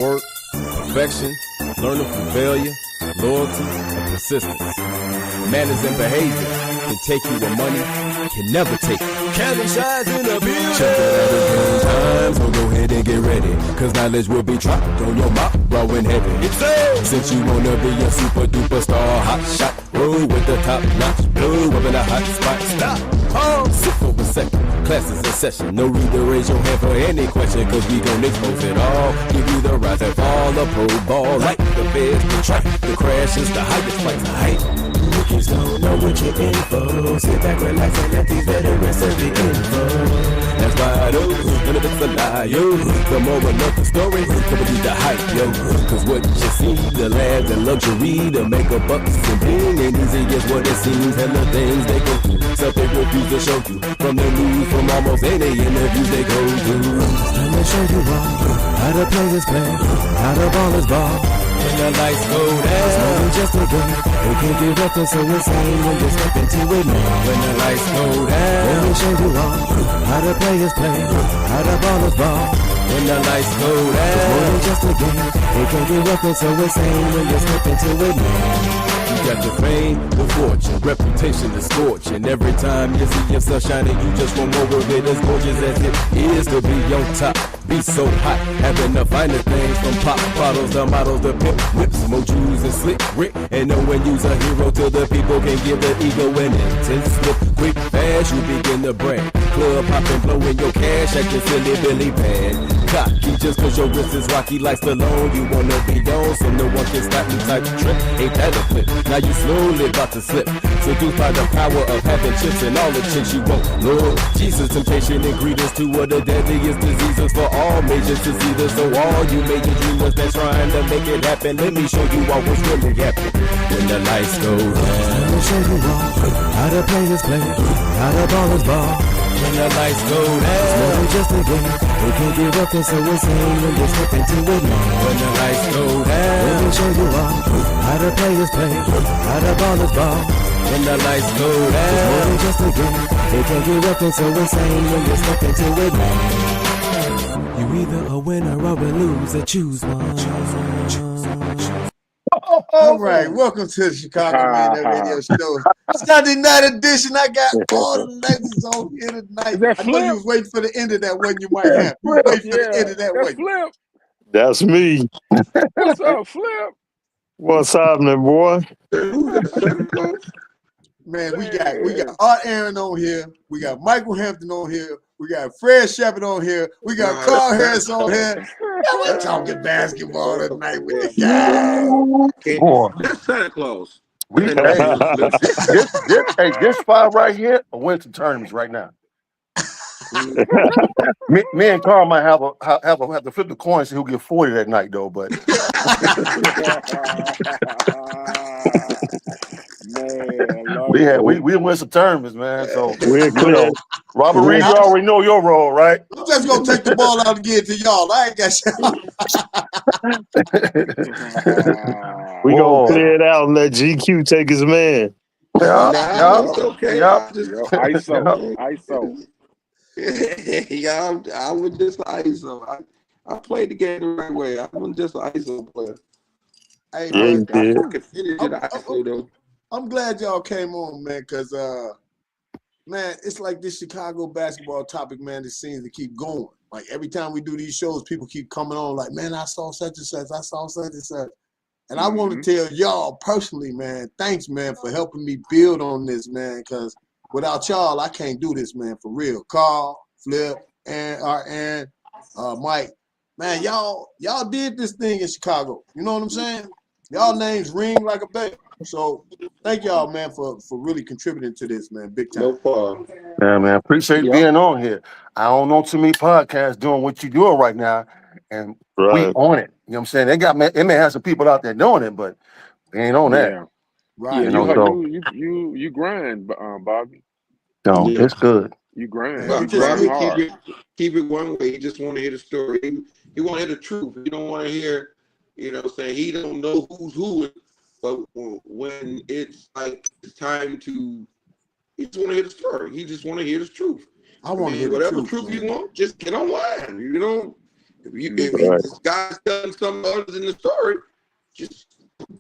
work, perfection, learning from failure, loyalty, and persistence. Manners and behavior can take you where money can never take you. Kevin Shine's in the building. Check it out again time, so go ahead and get ready. Cause knowledge will be dropped on your mouth, growing heavy. Since you wanna be a super duper star, hot shot, roll with the top notch, blue up in a hot spot. Stop, sit for a second. Class is in session. No need to raise your hand for any question, cause we gon' expose it all. Give you the rise and fall, the pro ball, like the feds, the track, the crash is the highest place to hide. Rookies don't know what you're in for. Sit back, relax, and let these veterans serve the info. That's why I know, none of it's a lie, yo. The moral of the story, come with the hype, yo. Cause what you see, the labs and luxury, the makeup bucks and bling ain't easy as what it seems. Hella things they go through, stuff they refuse to show you. From the news, from almost any interviews they go through. It's time to show you all how the players play, how the ballers ball. When the lights go down, it's more than just a game. They can't get nothing so insane when you step into it now. When the lights go down, let me show you all how the players play, how the ballers ball. When the lights go down, it's more than just a game. They can't get nothing so insane when you step into it now. You got the fame, the fortune, reputation to scorch. And every time you see yourself shining, you just want more of it. As gorgeous as it is to be on top, be so hot, having the finer things from pop bottles, the models, the pimp whips, more jewels and slick Rick. And knowing you's a hero to the people can give the ego an intense look. Quick, fast, you begin to brand. Club hopping, blowing your cash, acting silly Billy bad. Cocky just cause your wrist is rocky like Stallone. You wanna be on, so no one can stop you type of trip. Ain't that a flip? Now you slowly about to slip. Seduced by the power of having chips and all the chicks you want. Lord Jesus, temptation and greetings to one of the deadliest diseases for all major diseases. So all you major dreamers that's trying to make it happen, let me show you all what's really happening. When the lights go down, let me show you all how the players play, how the ballers ball. When the lights go down, it's more than just a game. They can't give up and so insane when you step into it now. When the lights go down, let me show you all how the players play, how the ballers ball. When the lights go down, it's more than just a game. They can't give up and so insane when you step into it now. You either a winner or a loser, choose one. All right, welcome to the Chicago Man Radio Show. Sunday night edition. I got all the legends on here tonight. I know you was waiting for the end of that one. You might have. You was waiting for the end of that one. Flip. That's me. What's up, Flip? What's happening, boy? Man, we got Art Aaron on here. We got Michael Hampton on here. We got Fred Shepard on here. We got Carl Harris on here. We're talking basketball tonight with the guys. That's Santa Claus. This spot right here will win some tournaments right now. me and Carl might have to flip the coin, see who get 40 that night though. But man, we win some tournaments, man. So we're clear. Robert Reed, you already know your role, right? I'm just gonna take the ball out and give it to y'all. I ain't got y'all. We gonna clear it out and let GQ take his man. Okay. ISO. I was just an ISO. I played the game the right way. I wasn't just an ISO player. Hey, man, I'm glad y'all came on, man, because man, it's like this Chicago basketball topic, man, that seems to keep going. Like every time we do these shows, people keep coming on like, man, I saw such and such, I saw such and such. And I want to tell y'all personally, man, thanks, man, for helping me build on this, man, because without y'all, I can't do this, man, for real. Carl, Flip, and Mike, man, y'all did this thing in Chicago. You know what I'm saying? Y'all names ring like a bell. So thank y'all, man, for really contributing to this, man. Big time. No problem. Yeah, man. Appreciate being on here. I don't know too many podcasts doing what you're doing right now. And we on it. You know what I'm saying? It may have some people out there doing it, but we ain't on that. Yeah. Right. You grind, Bobby. No, it's good. You grind. Keep it one way. He just want to hear the story. He want to hear the truth. He don't want to hear, saying he don't know who's who. But when it's like it's time to, he just want to hear the story. He just want to hear the truth. I want to hear whatever the truth you want. Just get online. If this guy's telling something other than the story, just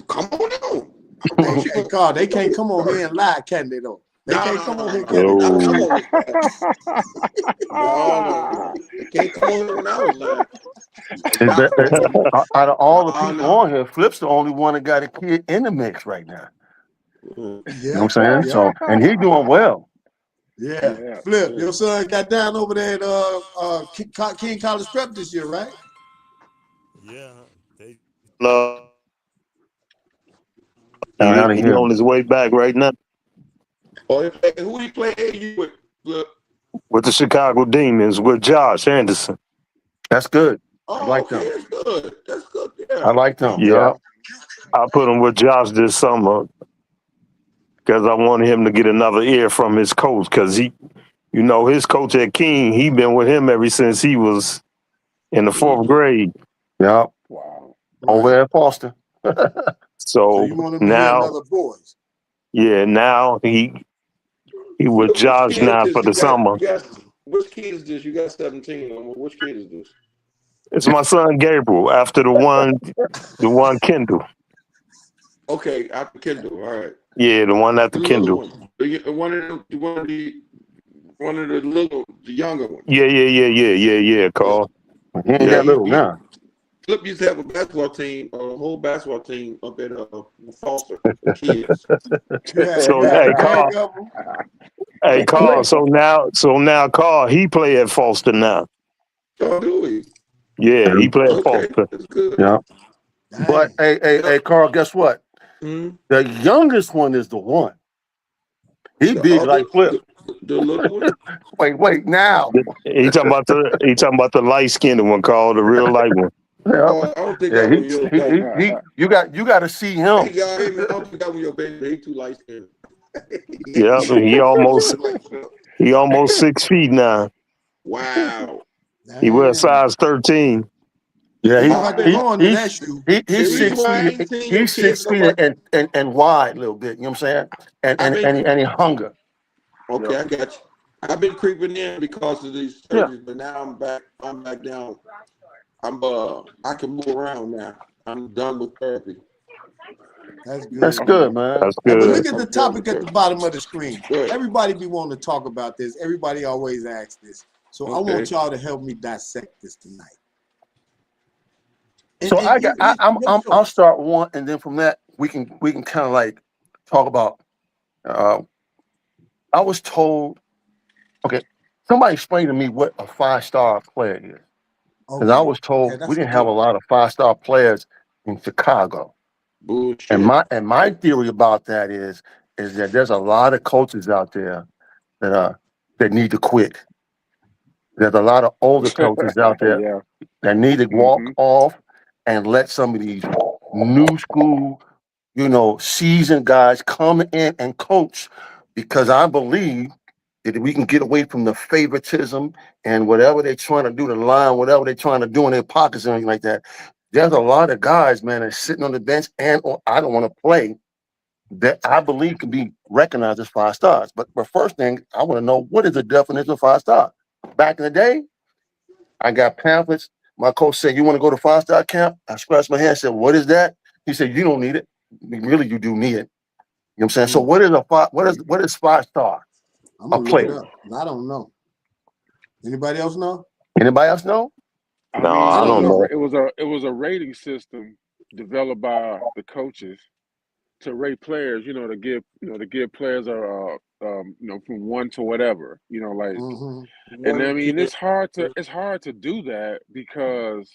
come on on. Hey, Carl, they can't come on here and lie, can they? Though they can't come on here. Can No. they? No, they can't come on here when I was lying. Out of all the people on here, Flip's the only one that got a kid in the mix right now. You know what I'm saying? So, and he doing well. Yeah. Flip, your son got down over there at King College Prep this year, right? Yeah. He on his way back right now. Oh, who he play AU with? With the Chicago Demons, with Josh Anderson. That's good. Oh, I like them. That's good. That's good. Yeah. I like them. Yeah. I put him with Josh this summer because I wanted him to get another ear from his coach, because his coach at King, he been with him ever since he was in the 4th grade. Yeah. Wow. Over at Foster. So you want him to now, hear another voice? Yeah, now he with Josh now for the summer. Which kid is this? You got 17. Which kid is this? It's my son Gabriel, after the one Kendall. Okay, after Kendall. All right. Yeah, the one after Kendall. One of the younger ones. Yeah, Carl. He ain't that little now. Flip used to have a basketball team, a whole basketball team up at Foster kids. Carl. So now Carl, he play at Foster now. Oh, do we? Yeah, he play at Foster. That's good. Yeah. But hey, Carl, guess what? Mm-hmm. The youngest one is the one. He big like Flip. The little one? Wait, now. He talking about the light skinned one, Carl, the real light one. Yeah. Oh, I don't think that was you got to see him. I don't think that was your baby. He too light skinned. Yeah, he almost 6 feet now. Wow. He wears size 13. Yeah, he's 6 feet and wide a little bit. You know what I'm saying? And he hunger. Okay, I got you. I've been creeping in because of these surgeries, but now I'm back down. I can move around now. I'm done with therapy. That's good, man. That's But good. look at the topic at the bottom of the screen. Everybody be wanting to talk about this. Everybody always asks this. So I want y'all to help me dissect this tonight. So I'll start one, and then from that we can kind of like talk about. I was told, okay, somebody explain to me what a 5-star player is, because I was told we didn't have a lot of 5-star players in Chicago. Bullshit. And my theory about that is that there's a lot of coaches out there that need to quit. There's a lot of older coaches out there that need to walk off and let some of these new school, seasoned guys come in and coach, because I believe that we can get away from the favoritism and whatever they're trying to do, the line, whatever they're trying to do in their pockets and anything like that. There's a lot of guys, man, that's sitting on the bench or I don't want to play, that I believe can be recognized as 5 stars. But first thing, I want to know, what is the definition of 5-star? Back in the day, I got pamphlets. My coach said, "You want to go to 5-star camp?" I scratched my head and said, "What is that?" He said, "You don't need it. Really, you do need it." You know what I'm saying? So what is 5-star? I'm gonna look it up. I don't know. Anybody else know? Anybody else know? I don't know. It was a rating system developed by the coaches to rate players. To give players from 1 to whatever. And I mean it's hard to do that, because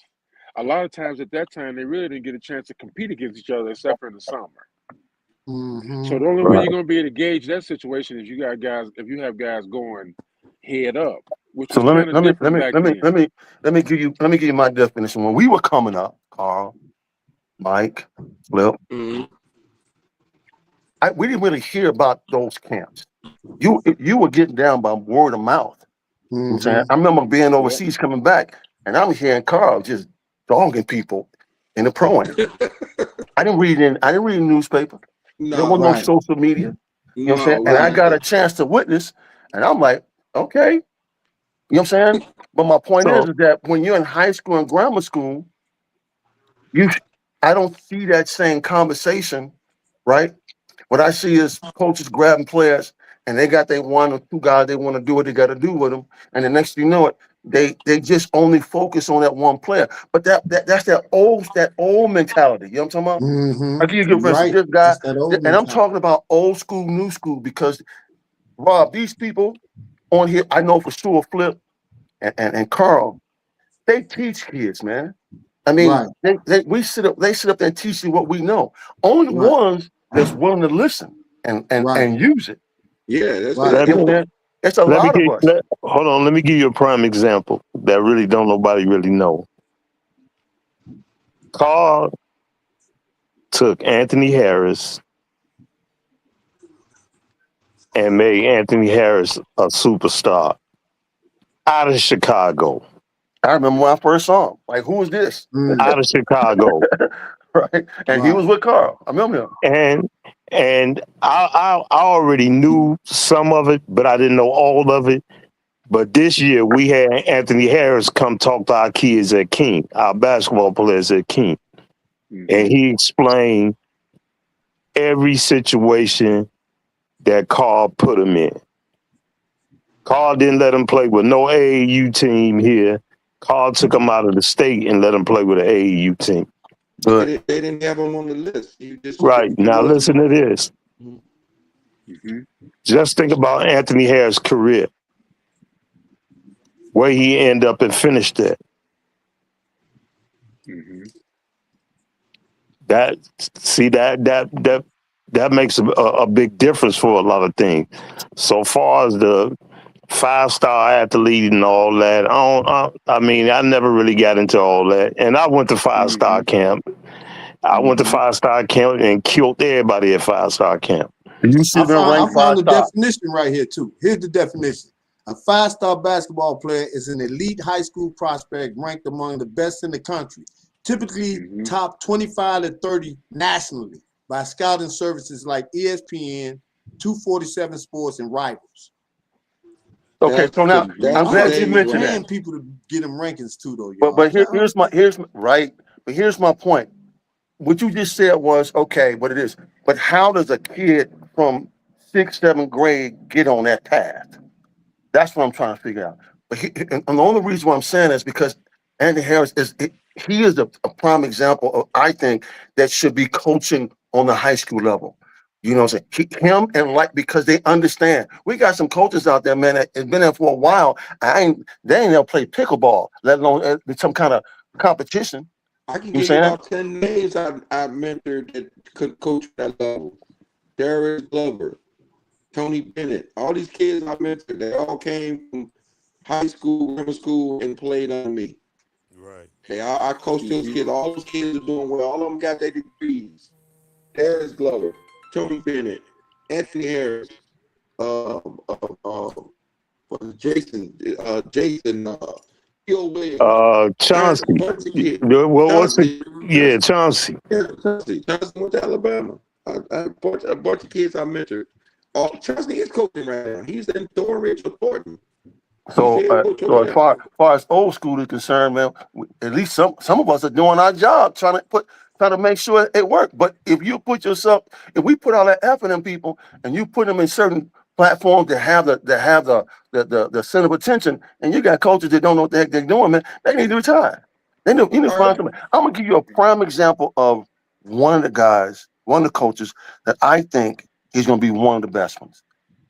a lot of times at that time they really didn't get a chance to compete against each other except for in the summer. So the only way you're going to be able to gauge that situation is if you have guys going head up. So let me give you my definition. When we were coming up, Carl, Mike, Flip, we didn't really hear about those camps. You were getting down by word of mouth. You know what I'm saying? I remember being overseas, coming back, and I'm hearing Carl just dogging people in the pro-am. I didn't read the newspaper. There was no social media. You know what I'm saying? And I got a chance to witness, and I'm like, okay. You know what I'm saying? But my point So is that when you're in high school and grammar school, I don't see that same conversation, right? What I see is coaches grabbing players and they got their one or two guys they want to do what they got to do with them, and the next thing you know it, they just only focus on that one player. But that's that old mentality. You know what I'm talking about? I give you a good You're instance. right. This guy, That's that old and I'm mentality. talking about old school, new school, because Rob, these people on here, I know for sure, Flip and Carl, they teach kids, man. I mean, Right. they sit up there and teach you what we know. Only the Right. ones that's willing to listen and Right. use it. Yeah, that's Right. let You me know, man, it's a let me lot of give us. hold on. Let me give you a prime example that really don't nobody really know. Carl took Anthony Harris and made Anthony Harris a superstar out of Chicago. I remember when I first saw him. Like, who is this? Out of Chicago. Right? And he was with Carl. I remember him. And I already knew some of it, but I didn't know all of it. But this year we had Anthony Harris come talk to our kids at King, our basketball players at King. And he explained every situation that Carl put him in. Carl didn't let him play with no AAU team here. Carl took him out of the state and let him play with an AAU team. They didn't have him on the list. You just Right. Now listen to this. Just think about Anthony Harris' career. Where he ended up and finished at. That makes a big difference for a lot of things. So far as the 5-star athlete and all that, I never really got into all that. And I went to 5-star camp. I went to 5-star camp and killed everybody at 5-star camp. You see them I ranked found the 5-star. definition right here too. Here's the definition. A 5-star basketball player is an elite high school prospect ranked among the best in the country, typically top 25 to 30 nationally by scouting services like ESPN, 247 Sports, and Rivals. Okay, so now I'm glad you mentioned paying that. people to get them rankings too, though. Y'all. But here's my point. What you just said was okay, what it is. But how does a kid from 6th, 7th grade get on that path? That's what I'm trying to figure out. But and the only reason why I'm saying is because Andy Harris is a prime example of, I think, that should be coaching on the high school level. You know what I'm saying? Him and because they understand. We got some coaches out there, man, that has been there for a while. They ain't never played pickleball, let alone some kind of competition. I can give you about 10 names I mentored that could coach that level. Darius Glover, Tony Bennett, all these kids I mentored, they all came from high school, grammar school, and played on me. Right. Okay, I coached those kids. All those kids are doing well. All of them got their degrees. Darius Glover, Tony Bennett, Anthony Harris, Jason, Theo Williams, Chauncey. Chauncey. Chauncey. Chauncey went to Alabama. A bunch of kids I mentored. Chauncey is coaching right now. He's in Thornridge or Thornton. So as far as old school is concerned, man, at least some of us are doing our job, trying to make sure it works. But if we put all that effort in people and you put them in certain platforms that have the center of attention, and you got coaches that don't know what the heck they're doing, man, they need to retire. You need to find somebody. I'm gonna give you a prime example of one of the coaches that I think is gonna be one of the best ones.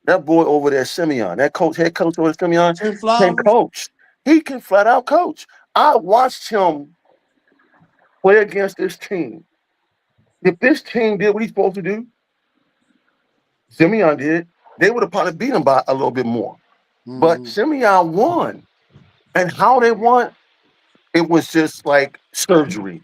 That boy over there, Simeon, head coach over there, Simeon, can coach. He can flat out coach. I watched him play against this team. If this team did what he's supposed to do, Simeon did, they would have probably beat him by a little bit more. But Simeon won. And how they won, it was just like surgery.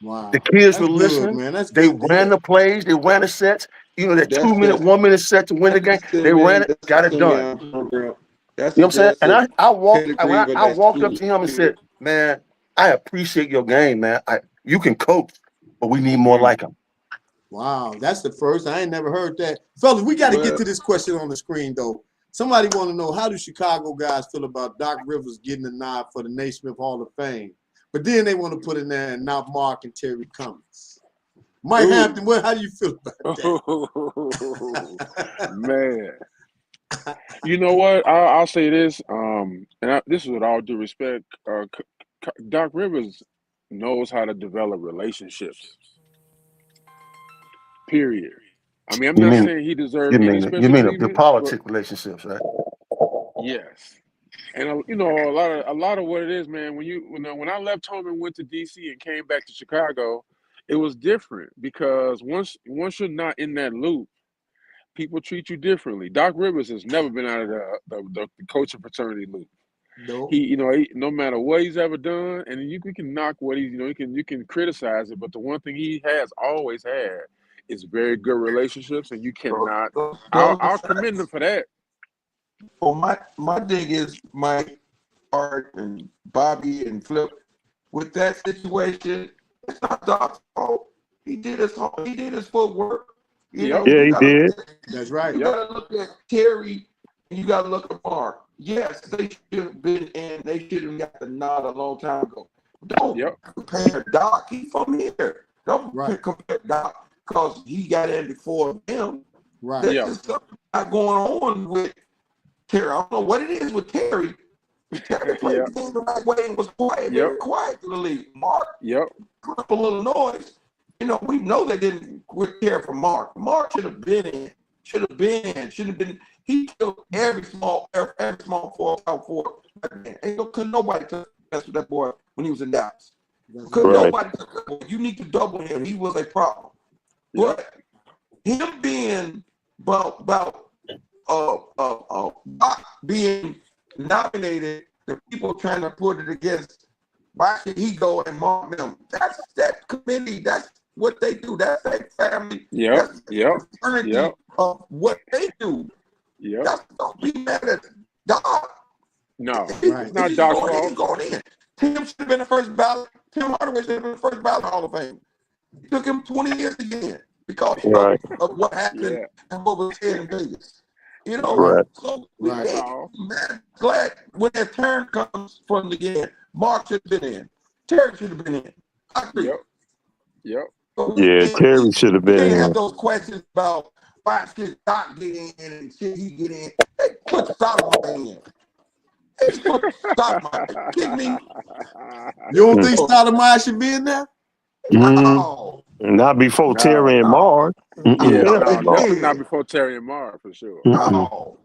Wow. The kids were listening. Man. They ran the plays, they ran the sets. You know, that 2-minute, 1-minute set to win the game. They ran it, got it done. You know what I'm saying? And I walked up to him and said, man, I appreciate your game, man. You can coach, but we need more like him. Wow, that's the first. I ain't never heard that. Fellas, we got to get to this question on the screen, though. Somebody want to know, how do Chicago guys feel about Doc Rivers getting a nod for the Naismith Hall of Fame? But then they want to put in there and not Mark and Terry Cummings. Mike Hampton, how do you feel about that? Man. You know what? I'll say this, this is with all due respect. Doc Rivers knows how to develop relationships. Period. I mean, I'm not saying he deserves any special treatment. The politic relationships, right? Yes, and you know, a lot of what it is, man. When I left home and went to DC and came back to Chicago, it was different because once you're not in that loop, people treat you differently. Doc Rivers has never been out of the coaching fraternity loop. No. He no matter what he's ever done, and you can knock what he's, you can criticize it, but the one thing he has always had is very good relationships, and you cannot. I'll commend him for that. Well, my thing is Mike, Art, and Bobby and Flip. With that situation, it's not Doc's fault. He did his footwork. You know, he did. That's right. You gotta look at Terry and you gotta look at Mark. Yes, they should have been in. They should have got the nod a long time ago. Don't compare Doc. He's from here. Don't compare Doc because he got in before him. Right. There's something not going on with Terry. I don't know what it is with Terry. Terry played the game the right way and was quiet, very quiet to the league. Mark put up a little noise. You know, we know they didn't care for Mark. Mark should have been. He killed every small four out four. Couldn't nobody mess with that boy when he was in Dallas. Couldn't nobody. You need to double him. He was a problem. But him being about being nominated, the people trying to put it against why should he go and mark them? That's that committee. That's what they do. That's that family. Of what they do. That's, don't be mad at Doc. No, it's not Doc's fault. Going in. Tim should have been the first ballot. Tim Hardaway should have been the first ballot Hall of Fame. It took him 20 years to get in because of what happened and what was said in Vegas. You know, so man, glad when that turn comes from the game, Mark should have been in. Terry should have been in. I agree. Terry should have been in. They in. have those questions about why should Doc get in and should he get in? They put Stoudemire in. They put Stoudemire. Are you kidding me? You don't think Stoudemire should be in there? No. Not before Terry and Mark. Definitely not before Terry and Mark, for sure. No.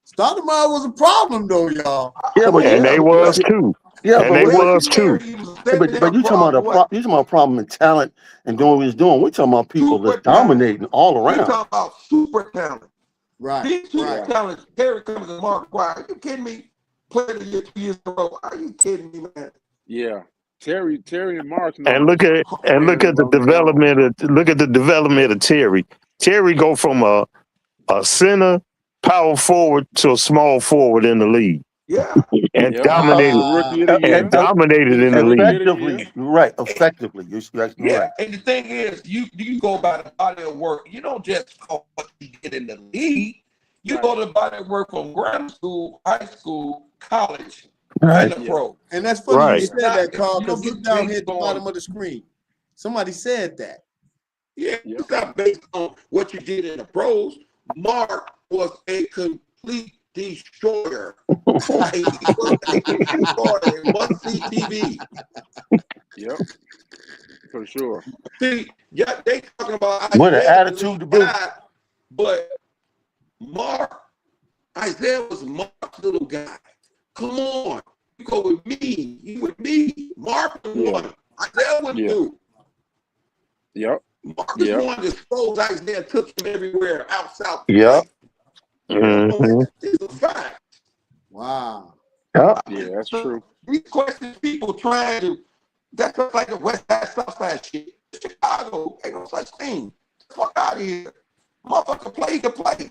Stoudemire was a problem, though, y'all. And they was too. And they was too. But you talking about problem in talent and doing what he's doing. We're talking about people that's dominating all around. We're talking about super talent. Right. These super talent, Terry Cummings and Mark McGwire. Are you kidding me? Played a year, 2 years in a row. Are you kidding me, man? Yeah. Terry and Mark. And look at the development of Terry. Terry go from a center power forward to a small forward in the league. Yeah. And dominated in the league. Effectively. Right. And the thing is, you go by the body of work. You don't just go what you get in the league. You go to the body of work from grammar school, high school, college, and the pro. And that's funny you said that, Carl, because look down here at the bottom of the screen. Somebody said that. Yeah, it's not based on what you did in the pros. Mark was a complete destroyer. He was a destroyer. Must-see TV. Yep, for sure. See, they talking about what an attitude to be. But Isaiah was Mark's little guy. Come on, you go with me. You with me. Mark was one. Isaiah would do. Yep. Marcus wanted to expose Isaiah, took him everywhere, out south. Yep. It's a fact. Wow. Yep. Yeah, that's true. These questions people trying to, that's just like a West Side, South Side shit. Chicago, ain't no such thing. Fuck out of here. Motherfucker play, he can play.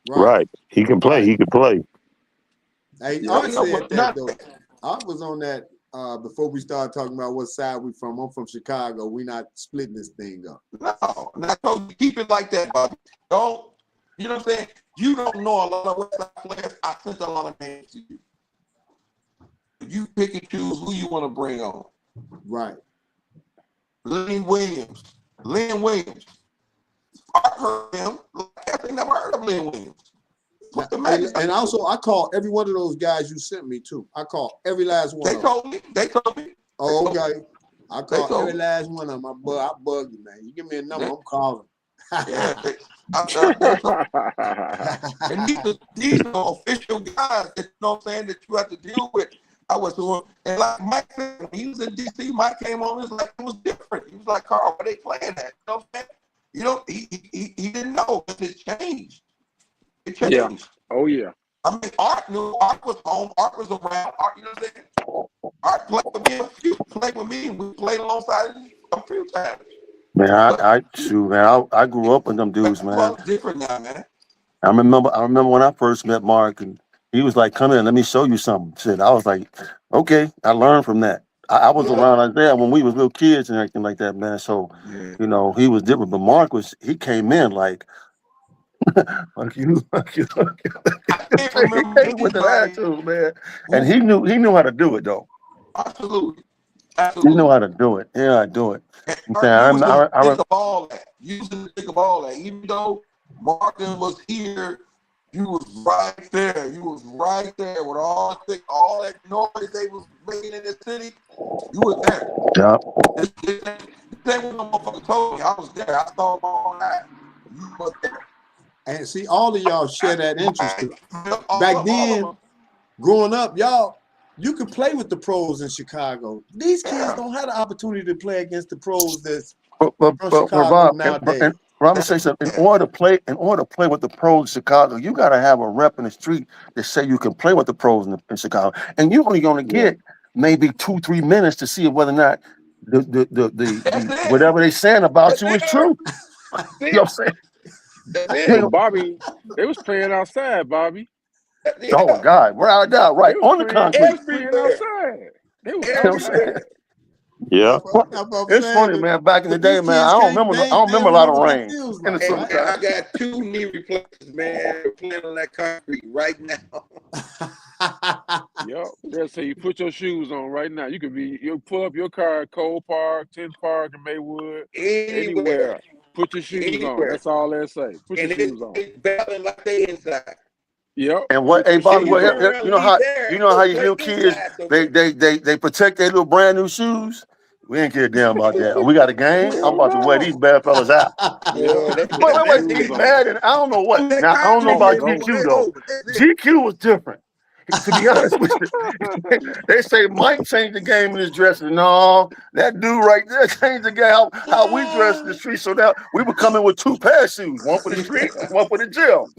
Right. He can play. Hey, I said that though. I was on that before we started talking about what side we from. I'm from Chicago. We not splitting this thing up. No, and I told you keep it like that, Bobby. Don't, you know what I'm saying? You don't know a lot of Westside players. I sent a lot of names to you. You pick and choose who you want to bring on. Right. Lynn Williams. I heard him. I never heard of Lynn Williams. What's the matter? And also, I call every one of those guys you sent me too. I call every last one. They told me. Oh, okay. I call every last one of them. I bug you, man. You give me a number, I'm calling. Yeah. And these are official guys that, you know what I'm saying, that you have to deal with. I was doing, and like Mike said, when he was in DC, Mike came on, it was different. He was like, Carl, where they playing at? You know what I'm saying? You know, he didn't know, but it changed. It changed. Yeah. Oh yeah. I mean, Art knew. Art was home. Art was around. Art, you know what I'm saying? Art played with me. Played with me. We played alongside him a few times. Man, I grew up with them dudes, man. Different now, man. I remember when I first met Mark, and he was like, "Come in, let me show you something." Shit, I was like, "Okay." I learned from that. I was around like that when we was little kids and everything like that, man. So, you know, he was different. But Mark he came in like, like you. I can't remember He with the attitude, man. And he knew how to do it though. Absolutely. He knew how to do it. Yeah, I do it. I think of all that. Using to think of all that. Even though Martin was here, you was right there. You was right there with all that noise they was making in the city. You was there. Yeah. This ain't what no motherfucker told me. I was there. I saw them all night. You was there. And see, all of y'all share that interest. Back then, growing up, you could play with the pros in Chicago. These kids don't have the opportunity to play against the pros that's from Chicago nowadays. Rob, say something. In order to play with the pros in Chicago, you got to have a rep in the street that say you can play with the pros in Chicago, and you're only going to get maybe 2-3 minutes to see whether or not the whatever they saying about you is true. You know what I'm saying? Well, Bobby, they was playing outside, Bobby. Oh God, we're out there, right on the concrete. They was playing outside. They was outside. Yeah. It's funny, man. Back in the day, man, I don't remember a lot of rain. I got 2 knee replacements, man, playing on that concrete right now. Yep. They'll say you put your shoes on right now. You pull up your car at Cole Park, 10th Park in Maywood, anywhere. Put your shoes on. That's all they say. Put your shoes on. It's battling like they inside. Yep. And what, hey Bobby, you know how you little kids they protect their little brand new shoes. We ain't care damn about that. We got a game. I'm about to wear these bad fellas out. Wait, he's mad, and I don't know what. Now I don't know about GQ though. GQ was different. To be honest with you, they say Mike changed the game in his dressing. No, that dude right there changed the game how we dress in the street. So now we were coming with 2 pair of shoes, one for the street, one for the gym.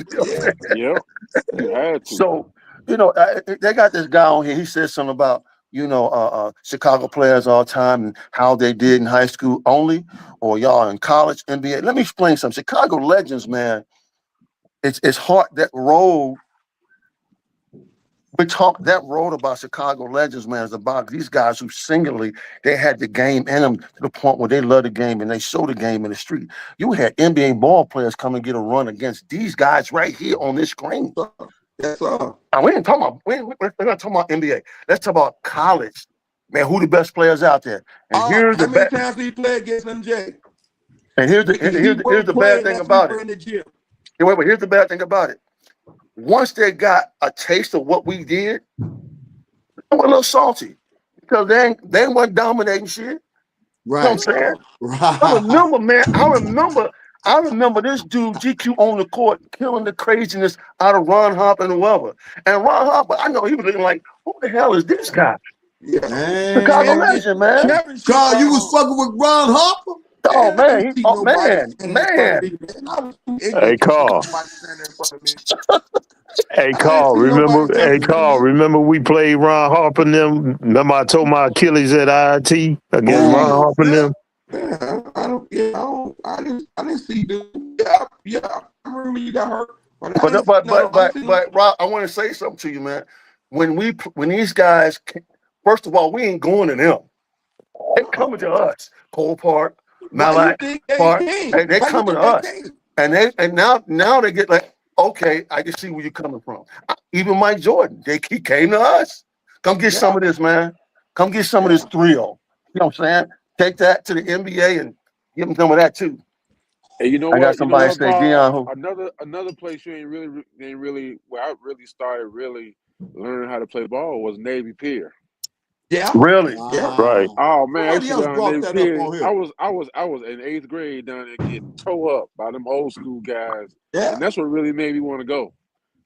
Yep. You had to. So, you know, they got this guy on here. He said something about, you know, Chicago players all the time and how they did in high school only, or y'all in college, NBA. Let me explain something. Chicago Legends, man, it's hard. That road about Chicago Legends, man, is about these guys who singularly, they had the game in them to the point where they love the game and they show the game in the street. You had NBA ball players come and get a run against these guys right here on this screen. That's all. Now, we're not talking about NBA. Let's talk about college. Man, who the best players out there? And here's the how many times he played against MJ? And here's the bad thing about it. Wait, here's the bad thing about it. Once they got a taste of what we did, they were a little salty because they weren't dominating shit. Right. You know what I'm saying? Right. I remember, man. I remember this dude GQ on the court killing the craziness out of Ron Harper and whoever. And Ron Harper, I know he was looking like, who the hell is this guy? Yeah, man. Chicago Legend, man. God, you was fucking with Ron Harper? Oh man, man. Hey, Carl. Hey, Carl. Remember we played Ron Harper and them? Remember I told my Achilles at IIT against Ron Harper and them? I didn't see dude. Yeah. I remember you got hurt. But Rob, I want to say something to you, man. When these guys, first of all, we ain't going to them. They coming to us. Cole Park, Malak Park. They coming to us. And now they get like, okay, I can see where you're coming from. Even Mike Jordan, he came to us. Come get some of this, man. Come get some of this thrill. You know what I'm saying? Take that to the NBA and give them some of that too. And you know I what? got somebody say, Dion, who? Another place you ain't really where I really started learning how to play ball was Navy Pier. Yeah. Really? Wow. Right. Oh man, I used Somebody to else go down brought Navy that Pier. up on here. I was in 8th grade down there getting tore up by them old school guys, Yeah. and that's what really made me want to go.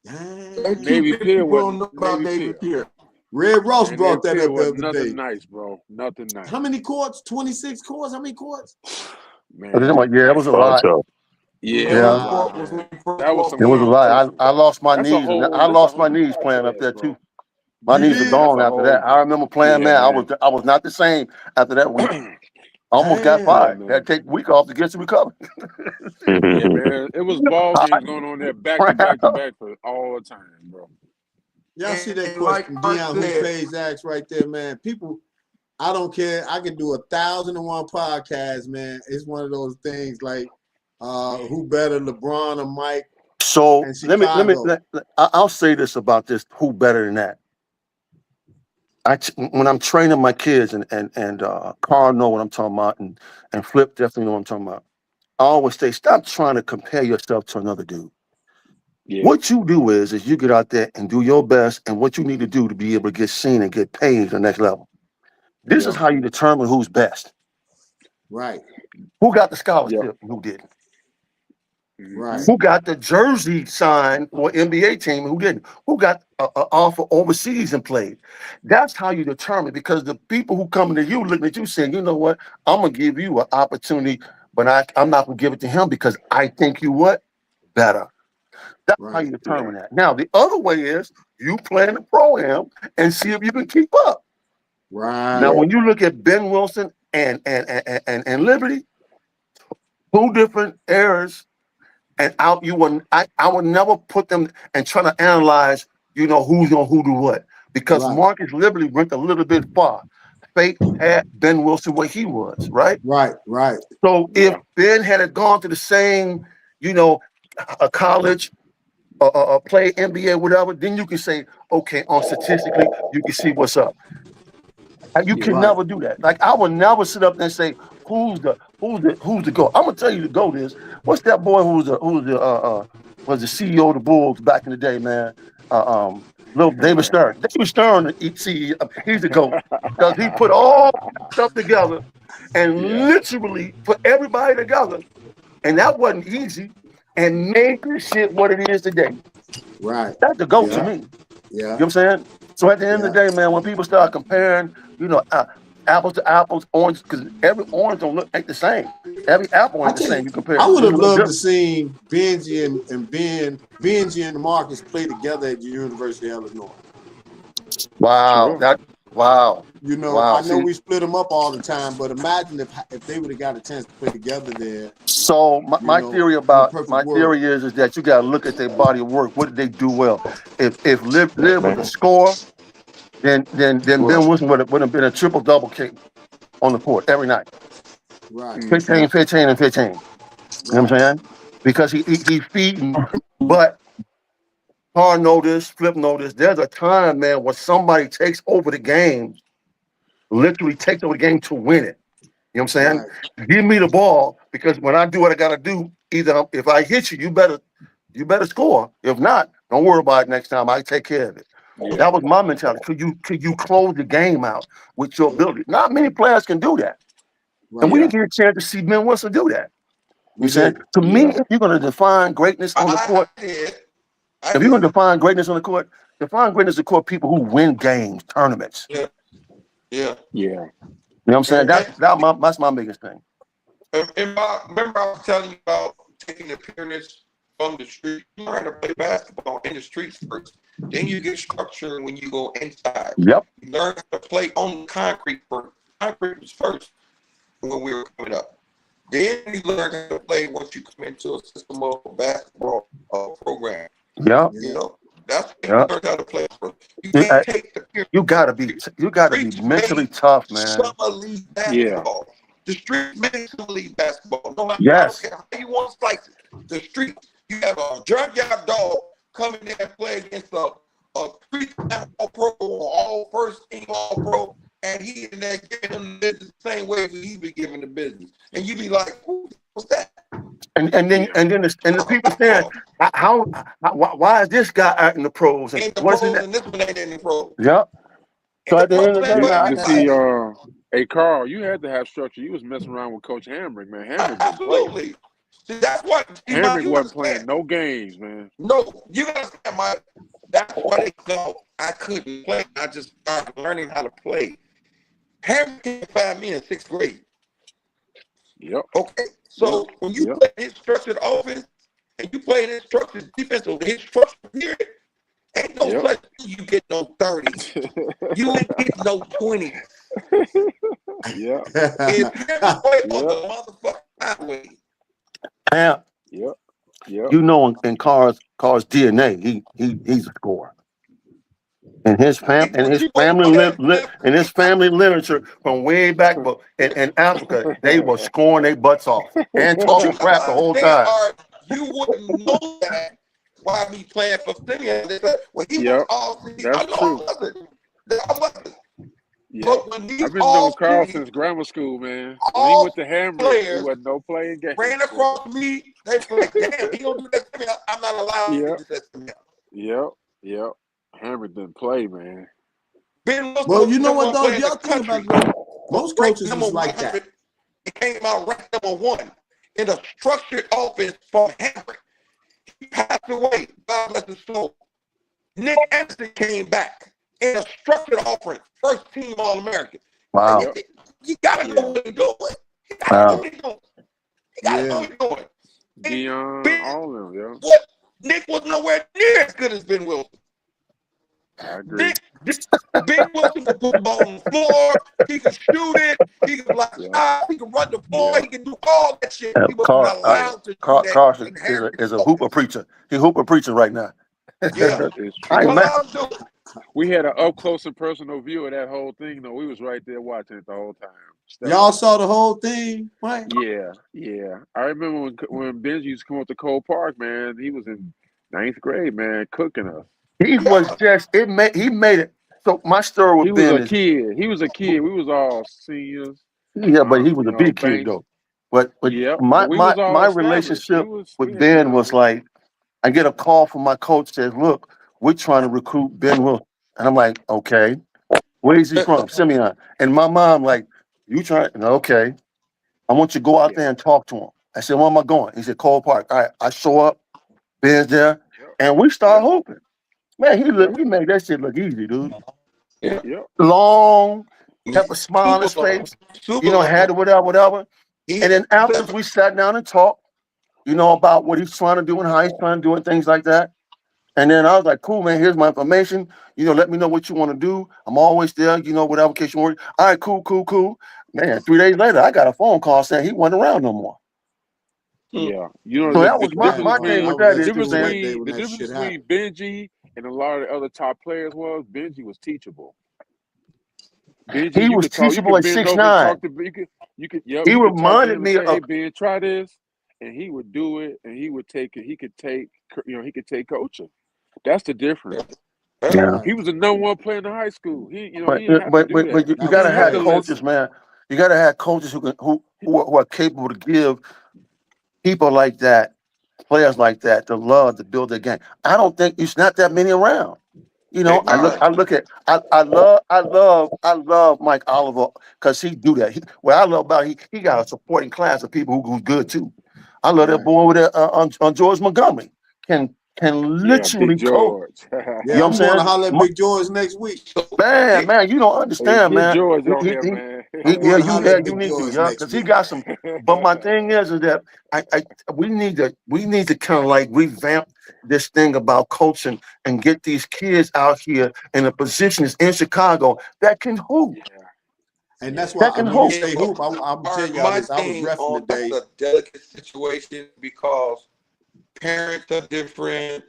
Dang. Navy Pier people don't wasn't know about Navy Navy Pier. Pier. Red Ross Man, brought Navy that Pier up the was other nothing day. nice, bro. Nothing nice. How many courts? 26 courts? How many courts? Man, Yeah, it was a lot. yeah, One court was Wow. that was some It was a lot. competition. I lost my That's a knees, and whole. I That's a lost my whole knees part playing to up that, there bro. too. My You knees are did? That's gone a after that. whole. I remember playing, Yeah, man. man. I was not the same after that week. I almost got Damn. Yeah, fired. man. Had to take a week off to get some recovery. Yeah, man. It was ball games going on there back to back to back for all the time, bro. Y'all see that And like question, Art Dion, who said- pays asked right there, man. People, I don't care. I can do 1,001 podcasts, man. It's one of those things like who better, LeBron or Mike? So And let I'll say this about this. Who better than that? When I'm training my kids and Carl know what I'm talking about and Flip definitely know what I'm talking about. I always say, stop trying to compare yourself to another dude. Yeah. What you do is you get out there and do your best and what you need to do to be able to get seen and get paid to the next level. This is how you determine who's best. Right. Who got the scholarship and who didn't? Right. Who got the jersey signed for NBA team and who didn't? Who got an offer overseas and played? That's how you determine, because the people who come to you looking at you saying, you know what, I'm going to give you an opportunity, but I'm not going to give it to him because I think you what? Better. That's how you determine that. Now, the other way is you plan the program and see if you can keep up. Right. Now, when you look at Ben Wilson and Liberty, 2 different eras, and I would never put them and try to analyze, who's on who do what, because Marcus Liberty went a little bit far. Fate had Ben Wilson where he was, right? Right. So if Ben had gone to the same, a college, play NBA, whatever, then you can say, okay, on statistically, you can see what's up. You can never do that. Like, I would never sit up there and say, who's the GOAT? I'm gonna tell you the GOAT is, what's that boy who was the CEO of the Bulls back in the day, man? Little David Stern. David Stern, he's the GOAT because he put all stuff together and literally put everybody together, and that wasn't easy, and made this shit what it is today. Right. That's the GOAT to me. Yeah. You know what I'm saying? So at the end of the day, man, when people start comparing, apples to apples, orange, because every orange don't look like the same. Every apple ain't the same. You compare. I would have loved to see Benji and Marcus play together at the University of Illinois. Wow. Wow. I know we split them up all the time, but imagine if they would have got a chance to play together there. So my theory is that you got to look at their body of work. What did they do well? If Liv was a scorer, then Ben Wilson would have been a triple-double kick on the court every night. Right. 15, 15, and 15. You know what I'm saying? Because he feeding, but Hard notice, Flip notice, there's a time, man, when somebody takes over the game, literally takes over the game to win it. You know what I'm saying? Right. Give me the ball, because when I do what I gotta do, either if I hit you, you better score. If not, don't worry about it next time. I take care of it. Yeah. That was my mentality. Could you close the game out with your ability? Not many players can do that. Right. And we didn't get a chance to see Ben Wilson do that. You saying? To me, if you're gonna define greatness on the court, if you're gonna define greatness on the court, define greatness on the court, people who win games, tournaments. Yeah. You know what I'm saying? That's my biggest thing. Remember I was telling you about taking the pureness from the street. You learn to play basketball in the streets first. Then you get structure when you go inside. Yep. You learn to play on concrete first. Concrete was first when we were coming up. Then you learn how to play once you come into a system of basketball program. Yeah. You know, that's when you learn how to play first. You can't take the pure. You gotta be mentally tough, man. Summer league basketball. The street mentally basketball. No matter yes. how you want to slice it. The street You have a junkyard dog coming in and play against a three-time All-Pro or all first team All-Pro, and he in there giving him the business the same way he be giving the business, and you be like, what's that? And then the people saying, why is this guy out in the pros? Ain't the What's pros, that? and this one ain't in the pros. Yep. So And at the the end of pros the ain't day, for I, You see, everybody. hey Carl, you had to have structure. You was messing around with Coach Hamrick, man. Hamrick didn't play. Absolutely. See, that's what Hamrick you wasn't playing understand. no games, man. No, you understand, Mike. That's why they thought I couldn't play. I just started learning how to play. Harry came find me in 6th grade. Yep. Okay, so when you Yep. play his structured offense and you play his structured defense, or his structured period, ain't no Yep. such thing you get no 30. You ain't get no 20. Yep. If Harry play on Yep. the motherfucking highway, Now, Yep. Yep. you know, in Carr's DNA, he's a scorer. And his family and his family literature from way back in Africa, they were scoring their butts off and talking crap the whole time. You wouldn't know that while me playing for Simeon. When he Yep. was all season, That's I know true. I wasn't. Yep. But when these I've been knowing all Carl season, since grammar school, man. When he all went to Hamrick, players it wasn't no playing game. ran across me, they were like, damn, he don't do that to me. I'm not allowed Yep. to do that to me. Yep. Yep. Hamrick didn't play, man. Ben Wilson Well, was you know number what one though? player in Y'all the think country. about it. Most Ranked coaches number is like that. 100. He came out ranked number 1 in a structured offense from Hamrick. He passed away. God bless his soul. Nick Anderson came back in a structured offense, first team All-American. Wow. You gotta know what you're doing. You gotta Wow. know what you're doing. You gotta know what you're doing. Deion, all of them, yeah. What? Nick was nowhere near as good as Ben Wilson. I agree. Ben Wilson could put the ball on the floor. He could shoot it. He could block shots. He could run the floor. Yeah. He could do all that shit. He was Carl, not allowed to do Carl that. in is Harris's a hooper preacher. He hooper preacher right now. Yeah. It's I true. ain't Well, mad. I'll do it. We had an up close and personal view of that whole thing, though. We was right there watching it the whole time. Y'all saw the whole thing, right? Yeah, yeah. I remember when Benji used to come up to Cole Park, man. He was in 9th grade, man, cooking us. He was just he made it. So my story with He was Ben a is kid. He was a kid. We was all seniors. yeah, but he was You a know, big kid Banks. though. But Yep. my But we was all my established. relationship We with had, Ben was like, I get a call from my coach says, look, we're trying to recruit Ben Wilson. And I'm like, okay. Where is he from? Simeon. And my mom, like, you trying? Okay. I want you to go out there and talk to him. I said, where am I going? He said, Cole Park. All right. I show up, Ben's there, and we start hooping. Man, he made that shit look easy, dude. Yep. Long, kept a smile on his face, you know, had whatever. And then after we sat down and talked, you know, about what he's trying to do and how he's trying to do and things like that. And then I was like, cool, man, here's my information. You know, let me know what you want to do. I'm always there, you know, whatever case you want. All right, cool. Man, 3 days later, I got a phone call saying he wasn't around no more. Yeah. You know, So the that was my difference thing with between that the is difference saying, between Benji and a lot of the other top players was Benji was teachable. Benji, he you was could talk, you teachable could at bend over and 6'9". talk to you could He you could talk to reminded him and me say, hey of Ben, try this, and he would do it, and he would take it. He could take coaching. That's the difference. yeah. He was the #1 player in the high school. He But didn't have to do that. you He gotta didn't have have to coaches, listen. man. You gotta have coaches who are capable to give people like that, players like that, the love to build their game. I don't think it's not that many around. You know, I love Mike Oliver because he do that. What I love about he got a supporting class of people who's good too. I love that boy with that on George Montgomery can literally Big coach. George. You know Yeah, what I'm I'm going saying? to holler at Big George next week. Man, you don't Hey, understand, get man. George on there, man. I'm going to holler at You Big need to, George yeah, next because he week. got some. But my thing is that we need to kind of like revamp this thing about coaching and get these kids out here in the positions in Chicago that can hoop. And that's why That can when you hoop. say hoop, I'm telling y'all My this. I was thing refing on today. that's a delicate situation because parents are different.